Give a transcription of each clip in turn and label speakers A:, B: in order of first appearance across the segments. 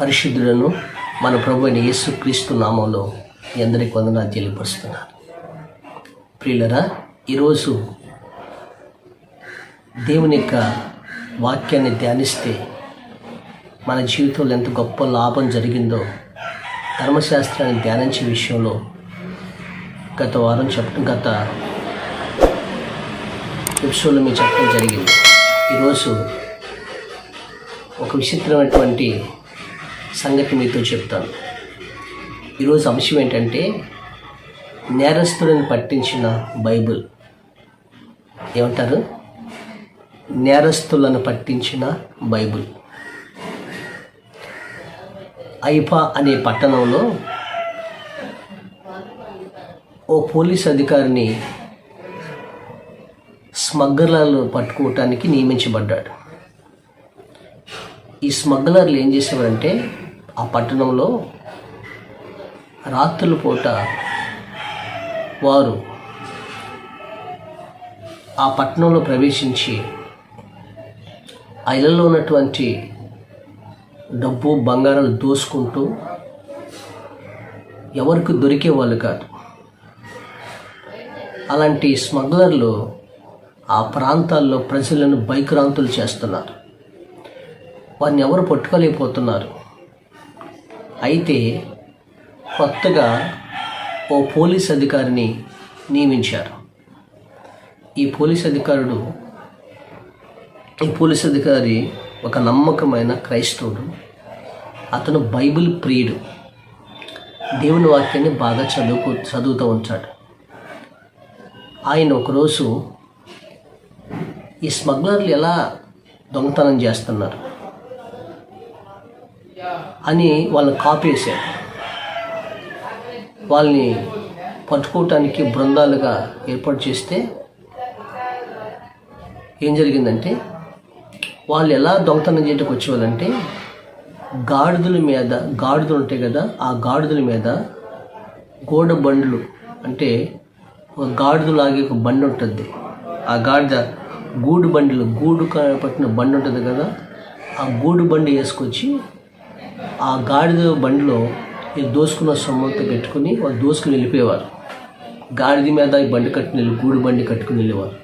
A: పరిశుద్ధులను మన ప్రభు అయిన యేసుక్రీస్తు నామంలో మీ అందరికీ వందనాలు తెలియపరుస్తున్నాను. ప్రియులరా, ఈరోజు దేవుని యొక్క వాక్యాన్ని ధ్యానిస్తే మన జీవితంలో ఎంత గొప్ప లాభం జరిగిందో ధర్మశాస్త్రాన్ని ధ్యానించే విషయంలో గత ఎపిసోడ్లో మీకు చెప్పడం జరిగింది. ఈరోజు ఒక విచిత్రమైనటువంటి సంగతి మీతో చెప్తాను. ఈరోజు అంశం ఏంటంటే నేరస్తులను పట్టించిన బైబిల్. ఏమంటారు? నేరస్తులను పట్టించిన బైబిల్. ఐఫా అనే పట్టణంలో ఓ పోలీస్ అధికారిని స్మగ్లర్లు పట్టుకోవటానికి నియమించబడ్డాడు. ఈ స్మగ్లర్లు ఏం చేసేవారంటే ఆ పట్టణంలో రాత్రుల పూట వారు ఆ పట్టణంలో ప్రవేశించి ఆ ఇళ్లలో ఉన్నటువంటి డబ్బు బంగారాలు దోసుకుంటూ ఎవరికి దొరికే వాళ్ళు కాదు. అలాంటి స్మగ్లర్లు ఆ ప్రాంతాల్లో ప్రజలను భయక్రాంతులు చేస్తున్నారు. వారిని ఎవరు పట్టుకోలేకపోతున్నారు. అయితే కొత్తగా ఓ పోలీస్ అధికారిని నియమించారు. ఈ పోలీస్ అధికారి ఒక నమ్మకమైన క్రైస్తవుడు. అతను బైబిల్ ప్రియుడు. దేవుని వాక్యాన్ని బాగా చదువుతూ ఉంటాడు. ఆయన ఒకరోజు ఈ స్మగ్లర్లు ఎలా దొంగతనం చేస్తున్నారు అని వాళ్ళని కాపేశారు. వాళ్ళని పట్టుకోవటానికి బృందాలుగా ఏర్పాటు చేస్తే ఏం జరిగిందంటే వాళ్ళు ఎలా దొంగతనం చేయడానికి వచ్చేవాళ్ళంటే గాడిదలు ఉంటాయి కదా, ఆ గాడిదల మీద గోడ బండ్లు, అంటే ఒక గాడిదలాగే ఒక బండి ఉంటుంది. ఆ గాడిద గూడు పట్టిన బండి ఉంటుంది కదా, ఆ గూడు బండి వేసుకొచ్చి ఆ గాడిద బండిలో ఈ దోసుకున్న సొమ్మంతా పెట్టుకుని వాళ్ళు దోసుకుని వెళ్ళిపోయేవారు. గాడిద మీద ఈ బండి గూడు బండి కట్టుకుని వెళ్ళేవారు.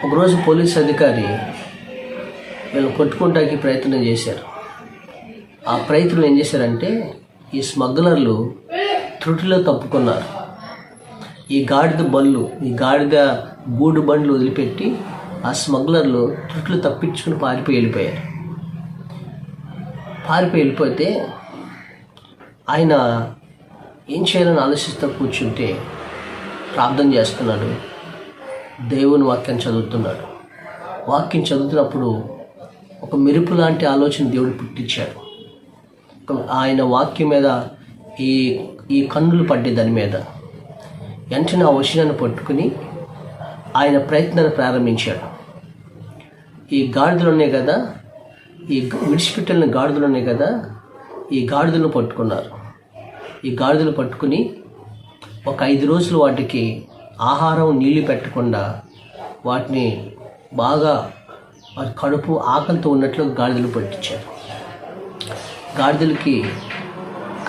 A: ఒకరోజు పోలీస్ అధికారి వీళ్ళు కొట్టుకోవడానికి ప్రయత్నం చేశారు. ఆ ప్రయత్నం ఏం చేశారంటే ఈ స్మగ్లర్లు త్రుటిలో తప్పుకున్నారు. ఈ గాడిద గూడు బండ్లు వదిలిపెట్టి ఆ స్మగ్లర్లు త్రుట్లు తప్పించుకుని వెళ్ళిపోతే ఆయన ఏం చేయాలని ఆలోచిస్తూ కూర్చుంటే ప్రార్థన చేస్తున్నాడు. దేవుని వాక్యం చదువుతున్నాడు. వాక్యం చదువుతున్నప్పుడు ఒక మెరుపు లాంటి ఆలోచన దేవుడు పుట్టించాడు. ఆయన వాక్యం మీద ఈ కన్నులు పడ్డే దాని మీద వెంటనే ఆ వచనాన్ని పట్టుకుని ఆయన ప్రయత్నాన్ని ప్రారంభించాడు. ఈ గాడిదలు ఉన్నాయి కదా, ఈ విడిచిపెట్టిన గాడిదలు ఉన్నాయి కదా, ఈ గాడిదలను పట్టుకున్నారు. ఈ గాడిదలు పట్టుకుని ఒక 5 రోజులు వాటికి ఆహారం నీళ్ళు పెట్టకుండా వాటిని బాగా వాటి కడుపు ఆకలితో ఉన్నట్లు గాడిదలు పట్టించారు. గాడిదలకి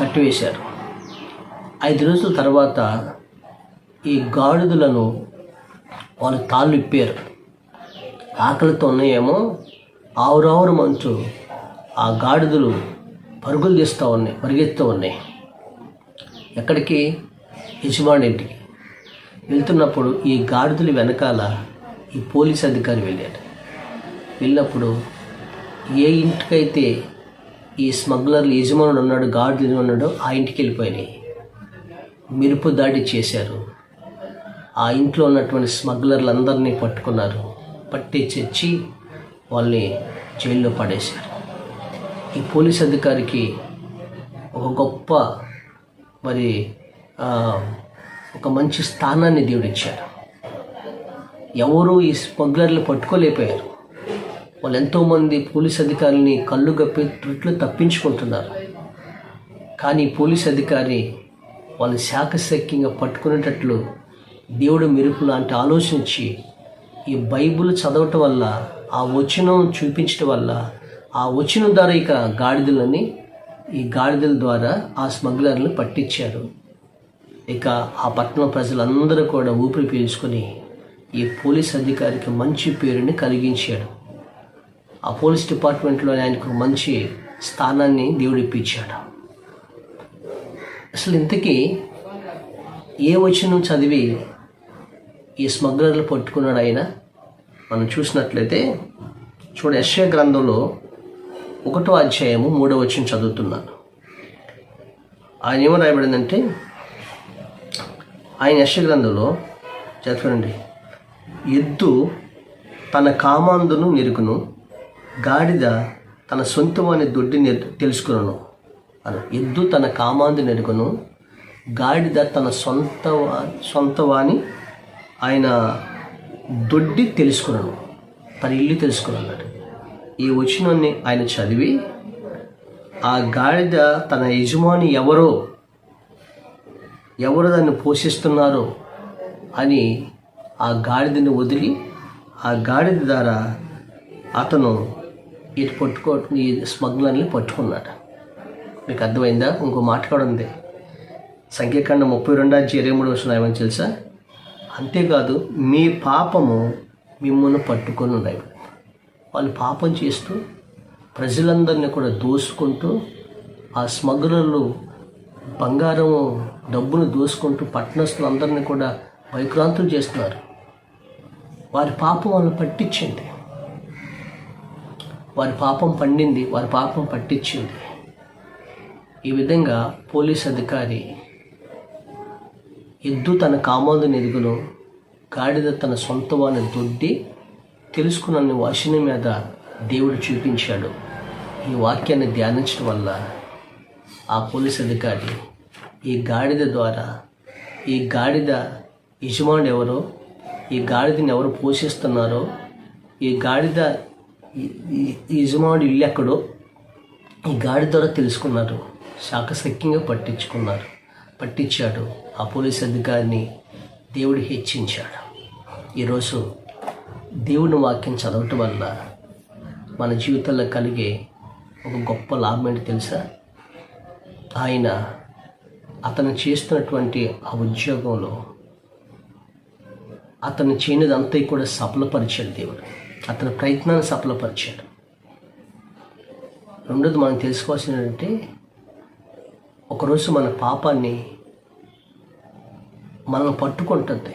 A: కట్టివేశారు. 5 రోజుల తర్వాత ఈ గాడిదలను వాళ్ళు తాళ్ళు ఇప్పారు. ఆకలితో ఉన్నాయేమో ఆవురావురమంటూ ఆ గాడిదలు పరిగెత్తూ ఉన్నాయి. ఎక్కడికి? యజమాని ఇంటికి. వెళ్తున్నప్పుడు ఈ గాడిదలు వెనకాల ఈ పోలీస్ అధికారి వెళ్ళినప్పుడు ఏ ఇంటికైతే ఈ స్మగ్లర్లు యజమానుడు ఉన్నాడు, గాడిదలు ఉన్నాడో ఆ ఇంటికి వెళ్ళిపోయినాయి. మెరుపు దాడి చేశారు. ఆ ఇంట్లో ఉన్నటువంటి స్మగ్లర్లందరినీ పట్టించి వాళ్ళని జైల్లో పడేశారు. ఈ పోలీస్ అధికారికి ఒక గొప్ప ఒక మంచి స్థానాన్ని దేవుడిచ్చాడు. ఎవరు ఈ స్మగ్లర్లు పట్టుకోలేకపోయారు. వాళ్ళు ఎంతోమంది పోలీస్ అధికారులని కళ్ళు గప్పి త్రుట్లు తప్పించుకుంటున్నారు. కానీ పోలీస్ అధికారి వాళ్ళని శాఖశక్యంగా పట్టుకునేటట్లు దేవుడు మెరుపు లాంటి ఆలోచించి ఈ బైబిల్ చదవటం వల్ల, ఆ వచనం చూపించడం వల్ల ఆ వచ్చిన ద్వారా ఇక ఈ గాడిదల ద్వారా ఆ స్మగ్లర్లను పట్టించారు. ఇక ఆ పట్టణ ప్రజలందరూ కూడా ఊపిరి పీల్చుకొని ఈ పోలీస్ అధికారికి మంచి పేరుని కలిగించాడు. ఆ పోలీస్ డిపార్ట్మెంట్లో ఆయనకు మంచి స్థానాన్ని దేవుడు ఇప్పించాడు. అసలు ఇంతకీ ఏ వచనం చదివి ఈ స్మగ్లర్లు పట్టుకున్నాడు ఆయన మనం చూసినట్లయితే యెషయా గ్రంథంలో 1వ అధ్యాయము 3వ వచనం చదువుతున్నాను. ఆయన ఏమో రాయబడిందంటే, ఆయన యెషయా గ్రంథంలో చదవండి, ఎద్దు తన కామాందును నెరుకును, గాడిద తన సొంతవాని దొడ్డి తెలుసుకును అని. ఎద్దు తన కామాందు నెరుకును, గాడిద తన సొంతవాని ఆయన దొడ్డి తెలుసుకున్నాను, తన ఇల్లు తెలుసుకున్నాడు. ఈ వచనాన్ని ఆయన చదివి ఆ గాడిద తన యజమాని ఎవరో దాన్ని పోషిస్తున్నారో అని ఆ గాడిదని వదిలి ఆ గాడిద ద్వారా అతను ఈ స్మగ్లర్ని పట్టుకున్నాడు. మీకు అర్థమైందా? ఇంకో మాట కూడా ఉంది. సంఖ్యాకాండం 32:23 ఏమని తెలుసా? అంతేకాదు, మీ పాపము మిమ్మల్ని పట్టుకొని ఉన్నాయి. వాళ్ళు పాపం చేస్తూ ప్రజలందరినీ కూడా దోసుకుంటూ, ఆ స్మగ్లర్లు బంగారం డబ్బును దోసుకుంటూ పట్టణస్తులందరినీ కూడా భయక్రాంతులు చేస్తున్నారు. వారి పాపం వాళ్ళని పట్టించింది, వారి పాపం పండింది, వారి పాపం పట్టించింది. ఈ విధంగా పోలీస్ అధికారి ఎద్దు తన కామాందు నెరుగును, గాడిద తన సొంతవాని దొడ్డి తెలుసుకున్న వచనం మీద దేవుడు చూపించాడు. ఈ వాక్యాన్ని ధ్యానించడం వల్ల ఆ పోలీస్ అధికారి ఈ గాడిద ద్వారా, ఈ గాడిద యజమానుడు ఎవరో, ఈ గాడిదని ఎవరు పోషిస్తున్నారో, ఈ గాడిద యజమానుడు ఇల్లు ఎక్కడో ఈ గాడిద ద్వారా తెలుసుకున్నారు. శాఖసఖ్యంగా పట్టించాడు. ఆ పోలీస్ అధికారిని దేవుడు హెచ్చించాడు. ఈరోజు దేవుని వాక్యం చదవటం వల్ల మన జీవితంలో కలిగే ఒక గొప్ప లాభం ఏంటి తెలుసా? అతను చేస్తున్నటువంటి ఆ ఉద్యోగంలో అతను చేయనిదంతా కూడా సఫలపరిచాడు దేవుడు. అతని ప్రయత్నాన్ని సఫలపరిచాడు. రెండోది మనం తెలుసుకోవాల్సింది ఏంటంటే, ఒకరోజు మన పాపాన్ని మనం పట్టుకుంటుంది.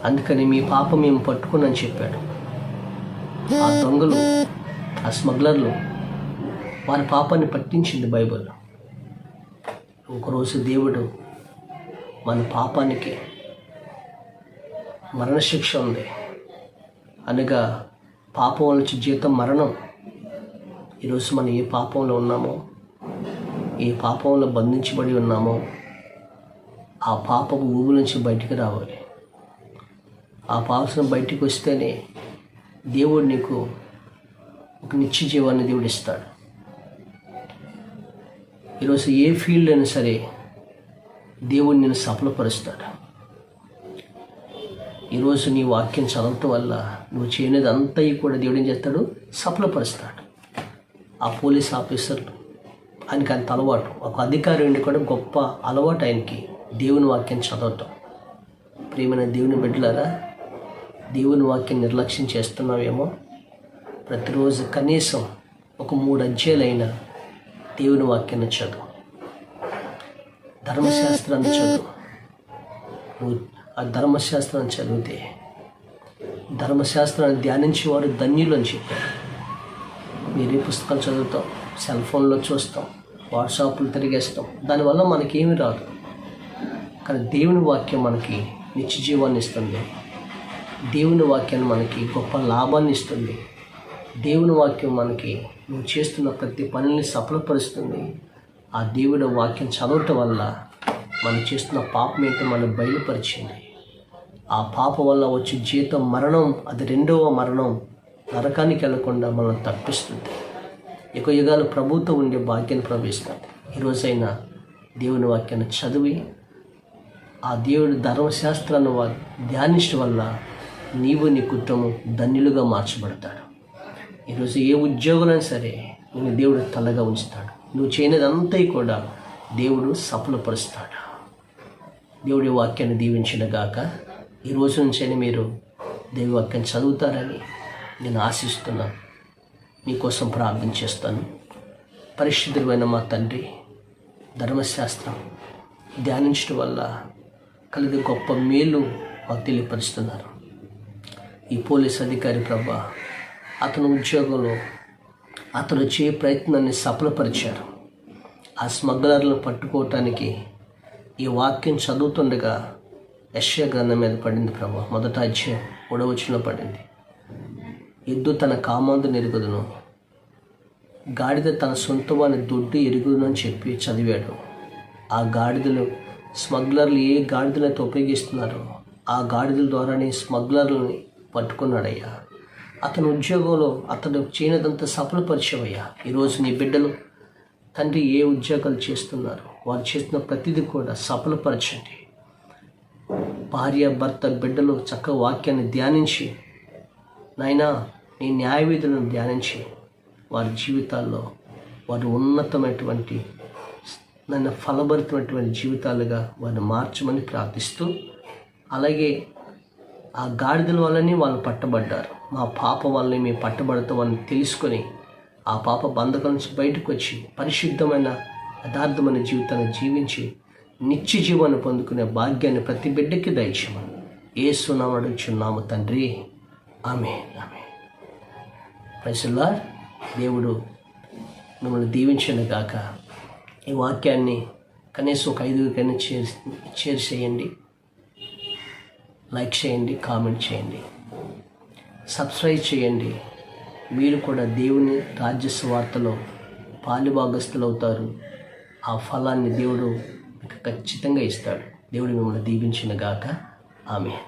A: అందుకని మీ పాపం మేము పట్టుకున్నాని చెప్పాడు. ఆ దొంగలు, ఆ స్మగ్లర్లు వారి పాపాన్ని పట్టించింది బైబిల్. ఒకరోజు దేవుడు మన పాపానికి మరణశిక్ష ఉంది అనగా పాపం నుంచి జీతం మరణం. ఈరోజు మనం ఏ పాపంలో ఉన్నామో, ఏ పాపంలో బంధించబడి ఉన్నామో ఆ పాపపు ఊబి నుంచి బయటికి రావాలి. ఆ పాపం బయటికి వస్తేనే దేవుడు నీకు ఒక నిత్య జీవాన్ని దేవుడు ఇస్తాడు. ఈరోజు ఏ ఫీల్డ్ అయినా సరే దేవుడు నిన్ను సఫలపరుస్తాడు. ఈరోజు నీ వాక్యం చదవటం వల్ల నువ్వు చేయనిది అంతా కూడా దేవుడు ఏం చేస్తాడు? సఫలపరుస్తాడు. ఆ పోలీస్ ఆఫీసర్ ఆయనకి అంత అలవాటు, ఒక అధికారి కూడా గొప్ప అలవాటు ఆయనకి దేవుని వాక్యం చదవటం. ప్రియమైన దేవుని బిడ్డలారా, దేవుని వాక్యం నిర్లక్ష్యం చేస్తున్నావేమో. ప్రతిరోజు కనీసం ఒక 3 అధ్యాయాలైనా దేవుని వాక్యాన్ని చదువు, ధర్మశాస్త్రాన్ని చదువు. నువ్వు ఆ ధర్మశాస్త్రాన్ని చదివితే ధర్మశాస్త్రాన్ని ధ్యానించేవారు ధన్యులు అని చెప్పారు. వేరే పుస్తకాలు చదువుతాం, సెల్ ఫోన్లో చూస్తాం, వాట్సాప్లు తిరిగేస్తాం, దానివల్ల మనకేమీ రాదు. కానీ దేవుని వాక్యం మనకి నిత్య జీవాన్ని ఇస్తుంది. దేవుని వాక్యాన్ని మనకి గొప్ప లాభాన్ని ఇస్తుంది. దేవుని వాక్యం మనకి నువ్వు చేస్తున్న ప్రతి పనిని సఫలపరుస్తుంది. ఆ దేవుడి వాక్యం చదవటం వల్ల మనం చేస్తున్న పాపం ఏంటో మనం బయలుపరిచింది. ఆ పాపం వల్ల వచ్చే జీతం మరణం, అది 2వ మరణం, నరకానికి వెళ్లకుండా మనల్ని తప్పిస్తుంది. యుగ యుగాలు ప్రభుతో ఉండే భాగ్యాన్ని ప్రవేశిస్తుంది. ఈరోజైనా దేవుని వాక్యాన్ని చదివి ఆ దేవుడి ధర్మశాస్త్రాన్ని ధ్యానించడం వల్ల నీవు నీ కుటుంబం ధన్యులుగా మార్చబడతాడు. ఈరోజు ఏ ఉద్యోగులైనా సరే నేను దేవుడు తలగా ఉంచుతాడు. నువ్వు చేయనిదంతా కూడా దేవుడు సఫలపరుస్తాడు. దేవుడి వాక్యాన్ని దీవించిన గాక. ఈ రోజు నుంచైనా మీరు దేవుడి వాక్యాన్ని చదువుతారని నేను ఆశిస్తున్నాను. మీకోసం ప్రార్థన చేస్తాను. పరిశుద్ధుడైన మా తండ్రి, ధర్మశాస్త్రం ధ్యానించడం వల్ల కలిగే గొప్ప మేలు మాకు తెలియపరుస్తున్నారు. ఈ పోలీస్ అధికారి ప్రభా, అతని ఉద్యోగంలో అతను చేయ ప్రయత్నాన్ని సఫలపరిచారు. ఆ స్మగ్లర్లను పట్టుకోవటానికి ఈ వాక్యం చదువుతుండగా యెషయా గ్రంథం మీద పడింది ప్రభా. 1వ అధ్యాయం 3వ వచనంలో పడింది. ఎద్దు తన కామాందును ఎరుగుదును, గాడిద తన సొంతవాని దొడ్డు ఎరుగుదును అని చెప్పి చదివాడు. ఆ గాడిదలు స్మగ్లర్లు ఏ గాడిదలైతే ఉపయోగిస్తున్నారో ఆ గాడిదల ద్వారానే స్మగ్లర్లని పట్టుకున్నాడయ్యా. అతని ఉద్యోగంలో అతను చేయనదంతా సఫలపరిచవయ్యా. ఈరోజు నీ బిడ్డలు తండ్రి ఏ ఉద్యోగాలు చేస్తున్నారు, వారు చేస్తున్న ప్రతిదీ కూడా సఫలపరచండి. భార్య, భర్త, బిడ్డలు చక్కగా వాక్యాన్ని ధ్యానించి నాయనా నీ న్యాయవిధులను ధ్యానించి వారి జీవితాల్లో వారు ఉన్నతమైనటువంటి నన్ను ఫలభరితమైనటువంటి జీవితాలుగా వారిని మార్చమని ప్రార్థిస్తూ, అలాగే ఆ గాడిదల వల్లనే వాళ్ళు పట్టబడ్డారు. మా పాప వల్లనే మేము పట్టబడతామని తెలుసుకొని ఆ పాప బంధకం నుంచి బయటకు వచ్చి పరిశుద్ధమైన యథార్థమైన జీవితాన్ని జీవించి నిత్య జీవాన్ని పొందుకునే భాగ్యాన్ని ప్రతి బిడ్డకి దయచేయమని యేసు నామమున అడుగుచున్నాము తండ్రి. ఆమేన్. ఆమేన్. Praise the Lord. దేవుడు మిమ్మల్ని దీవించను గాక. ఈ వాక్యాన్ని కనీసం ఒక 5 షేర్ చేయండి, లైక్ చేయండి, కామెంట్ చేయండి, సబ్స్క్రైబ్ చేయండి. మీరు కూడా దేవుని రాజ్య సువార్తలో పాలుభాగస్తులు అవుతారు. ఆ ఫలాన్ని దేవుడు మీకు ఖచ్చితంగా ఇస్తాడు. దేవుడు మిమ్మల్ని దీవించిన గాక. ఆమేన్.